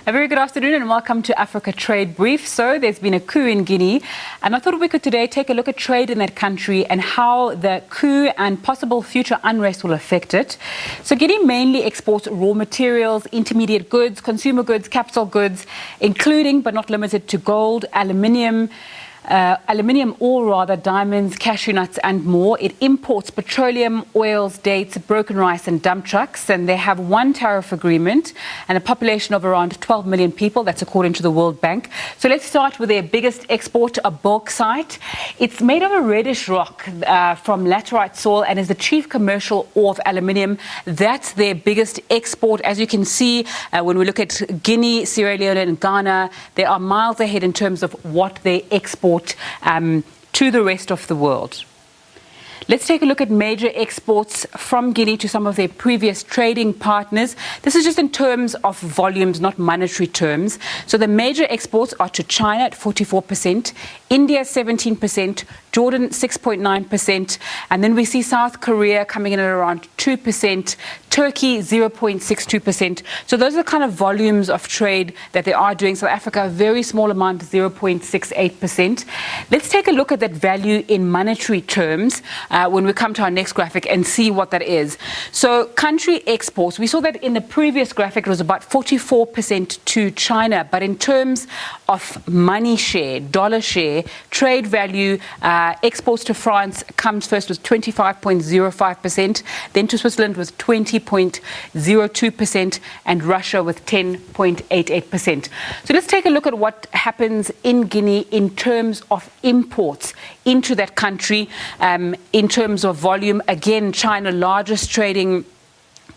A very good afternoon and welcome to Africa Trade Brief. So there's been a coup in Guinea, and I thought we could today take a look at trade in that country and how the coup and possible future unrest will affect it. So Guinea mainly exports raw materials, intermediate goods, consumer goods, capital goods, including but not limited to gold, aluminium ore, diamonds, cashew nuts and more. It imports petroleum, oils, dates, broken rice and dump trucks, and they have one tariff agreement and a population of around 12 million people. That's according to the World Bank. So let's start with their biggest export, a bauxite. It's made of a reddish rock from laterite soil and is the chief commercial ore of aluminium. That's their biggest export. As you can see, when we look at Guinea, Sierra Leone and Ghana, they are miles ahead in terms of what they export to the rest of the world. Let's take a look at major exports from Guinea to some of their previous trading partners. This is just in terms of volumes, not monetary terms. So the major exports are to China at 44%, India 17%, Jordan 6.9%, and then we see South Korea coming in at around 2%, Turkey 0.62%. So those are the kind of volumes of trade that they are doing. South Africa, a very small amount, 0.68%. Let's take a look at that value in monetary terms when we come to our next graphic and see what that is. So country exports, we saw that in the previous graphic it was about 44% to China, but in terms of money share, dollar share, trade value, exports to France comes first with 25.05%, then to Switzerland with 20.02%, and Russia with 10.88%. So let's take a look at what happens in Guinea in terms of imports into that country. In terms of volume, again, China, largest trading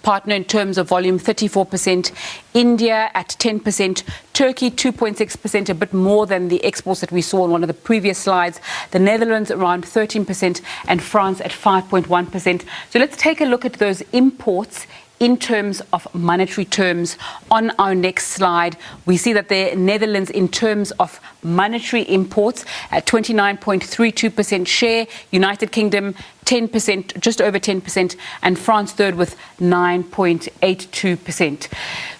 partner in terms of volume, 34%, India at 10%, Turkey 2.6%, a bit more than the exports that we saw on one of the previous slides, the Netherlands around 13%, and France at 5.1%. So let's take a look at those imports in terms of monetary terms. On our next slide, we see that the Netherlands, in terms of monetary imports, at 29.32% share, United Kingdom 10%, just over 10%, and France third with 9.82%.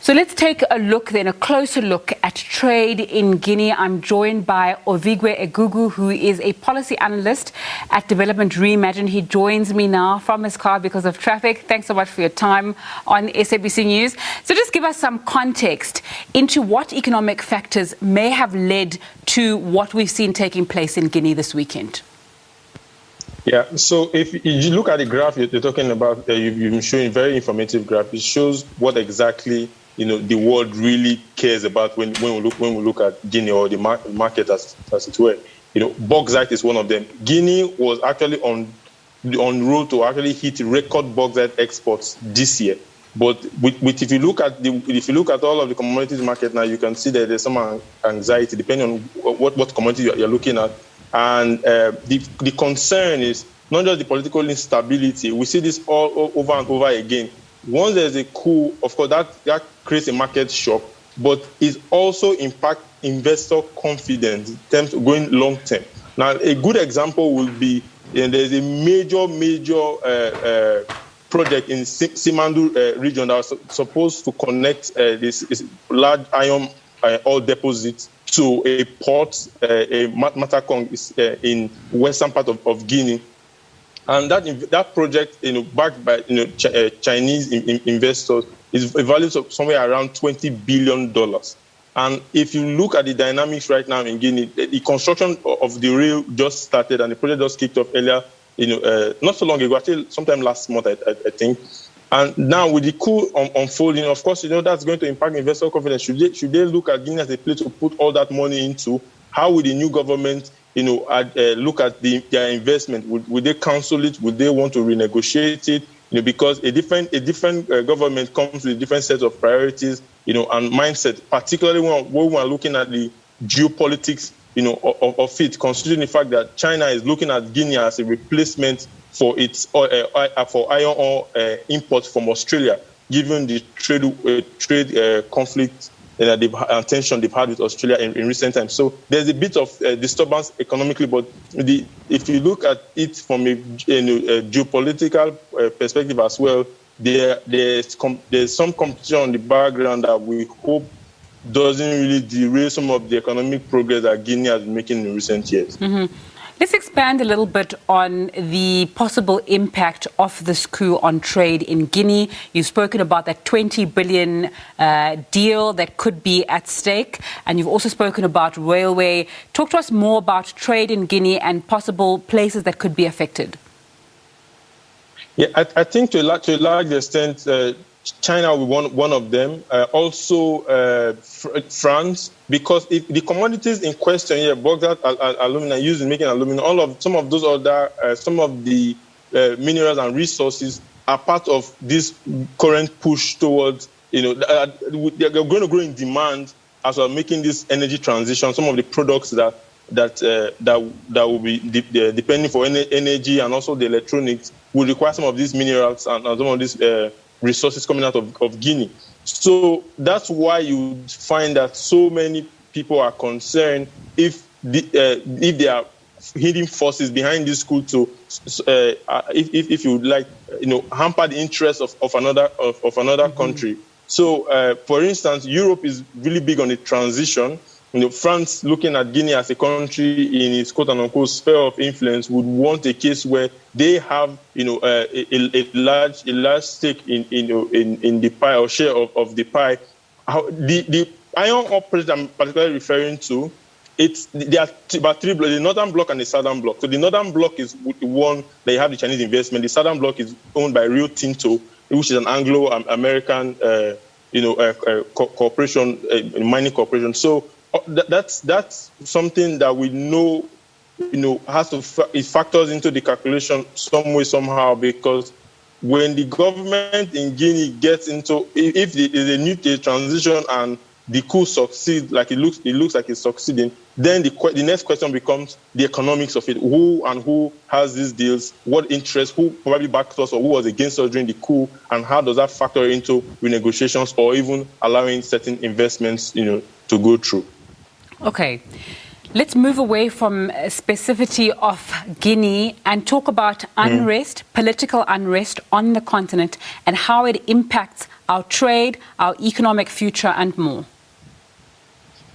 So let's take a look then, a closer look at trade in Guinea. I'm joined by Ovigwe Eguegu, who is a policy analyst at Development Reimagined. He joins me now from his car because of traffic. Thanks so much for your time on SABC News. So just give us some context into what economic factors may have led to what we've seen taking place in Guinea this weekend. Yeah, so if you look at the graph you're talking about, you've been showing a very informative graph. It shows what exactly the world really cares about when we look at Guinea, or the market as it were. Bauxite is one of them. Guinea was actually on road to actually hit record bauxite exports this year. But if you look at all of the commodities market now, you can see that there's some anxiety depending on what commodity you're looking at. And the concern is not just the political instability. We see this all over and over again. Once there's a coup, of course, that creates a market shock, but it also impacts investor confidence in terms of going long term. Now, a good example would be there's a major project in Simandu region that was supposed to connect this large iron ore deposit to a port, a Matakong in western part of Guinea, and that project, backed by Chinese investors, is valued of somewhere around $20 billion. And if you look at the dynamics right now in Guinea, the construction of the rail just started, and the project just kicked off earlier, not so long ago, actually sometime last month, I think. And now with the coup unfolding, of course, that's going to impact investor confidence. Should they look at Guinea as a place to put all that money into? How will the new government, look at their investment? Would they cancel it? Would they want to renegotiate it? Because a different government comes with a different set of priorities, and mindset, particularly when we're looking at the geopolitics, of it, considering the fact that China is looking at Guinea as a replacement for its for iron ore imports from Australia, given the trade conflict and tension they've had with Australia in recent times. So there's a bit of disturbance economically, but if you look at it from a geopolitical perspective as well, there's some competition on the background that we hope doesn't really derail some of the economic progress that Guinea has been making in recent years. Let's expand a little bit on the possible impact of this coup on trade in Guinea. You've spoken about that 20 billion deal that could be at stake, and you've also spoken about railway. Talk to us more about trade in Guinea and possible places that could be affected. Yeah, I think to a large extent, China will be one of them. Also, France, because if the commodities in question here, bauxite, alumina, used in making aluminum, some of those other, some of the minerals and resources are part of this current push towards, they're going to grow in demand as we're making this energy transition. Some of the products that will be depending for energy and also the electronics will require some of these minerals and some of these resources coming out of Guinea. So that's why you find that so many people are concerned if there are hidden forces behind this coup to, if you would like, hamper the interests of another country. So, for instance, Europe is really big on the transition. France, looking at Guinea as a country in its quote-unquote sphere of influence, would want a case where they have, a large stake in the pie or share of the pie. The iron ore project I'm particularly referring to, there are about three blocks: the northern block and the southern block. So the northern block is the one that you have the Chinese investment. The southern block is owned by Rio Tinto, which is an Anglo-American, corporation, mining corporation. So that's something that we know, has to it factors into the calculation some way somehow, because when the government in Guinea gets into, if there is a new transition and the coup succeeds, like it looks like it's succeeding, then the next question becomes the economics of it. Who has these deals? What interest? Who probably backed us or who was against us during the coup? And how does that factor into renegotiations or even allowing certain investments, to go through? Okay. Let's move away from specificity of Guinea and talk about unrest, political unrest on the continent, and how it impacts our trade, our economic future, and more.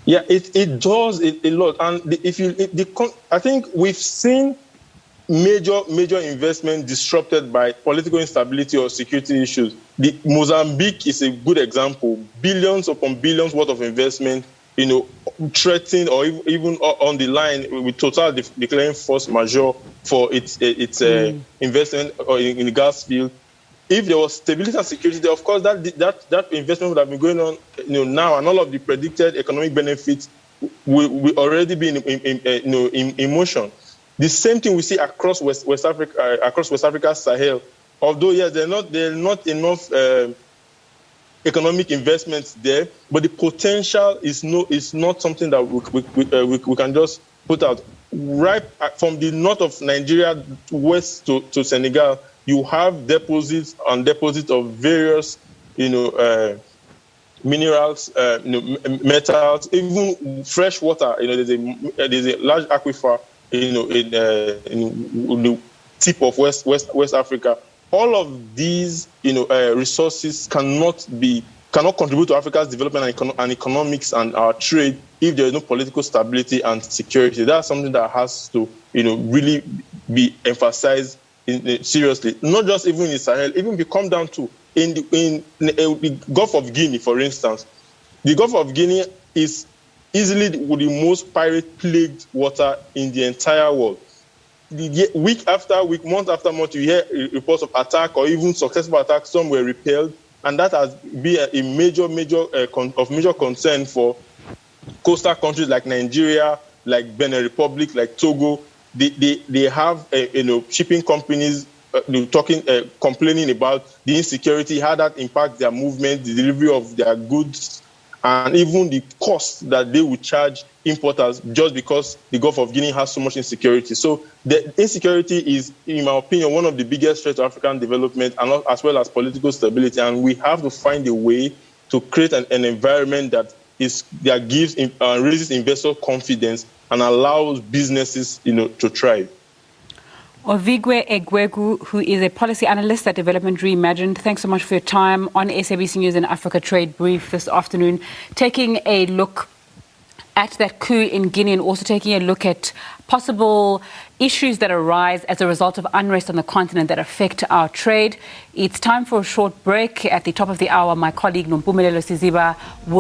Yeah, it does a lot. And I think we've seen major investment disrupted by political instability or security issues. Mozambique is a good example. Billions upon billions worth of investment, threatened or even on the line, with Total declaring force majeure for its investment in the gas field. If there was stability and security there, of course, that investment would have been going on, now, and all of the predicted economic benefits will already be in motion. The same thing we see across West Africa, across West Africa's Sahel. Although yes, there are not enough economic investments there, but the potential is not something that we can just put out. Right from the north of Nigeria west to Senegal, you have deposits of various, minerals, metals, even fresh water. There's a large aquifer, in the tip of West Africa. All of these, resources cannot contribute to Africa's development and economics and our trade if there is no political stability and security. That's something that has to, really be emphasized seriously. Not just even in Sahel, even if you come down to in the Gulf of Guinea, for instance. The Gulf of Guinea is easily the most pirate-plagued water in the entire world. Week after week, month after month, you hear reports of attack or even successful attacks. Some were repelled, and that has been a major concern for coastal countries like Nigeria, like Benin Republic, like Togo. They have shipping companies complaining about the insecurity, how that impacts their movement, the delivery of their goods, and even the cost that they would charge importers just because the Gulf of Guinea has so much insecurity. So the insecurity is, in my opinion, one of the biggest threats to African development, and as well as political stability. And we have to find a way to create an environment that gives raises investor confidence and allows businesses, to thrive. Ovigwe Eguegu, who is a policy analyst at Development Reimagined. Thanks so much for your time on SABC News and Africa Trade Brief this afternoon, taking a look at that coup in Guinea and also taking a look at possible issues that arise as a result of unrest on the continent that affect our trade. It's time for a short break. At the top of the hour, my colleague Nompumelelo Siziba will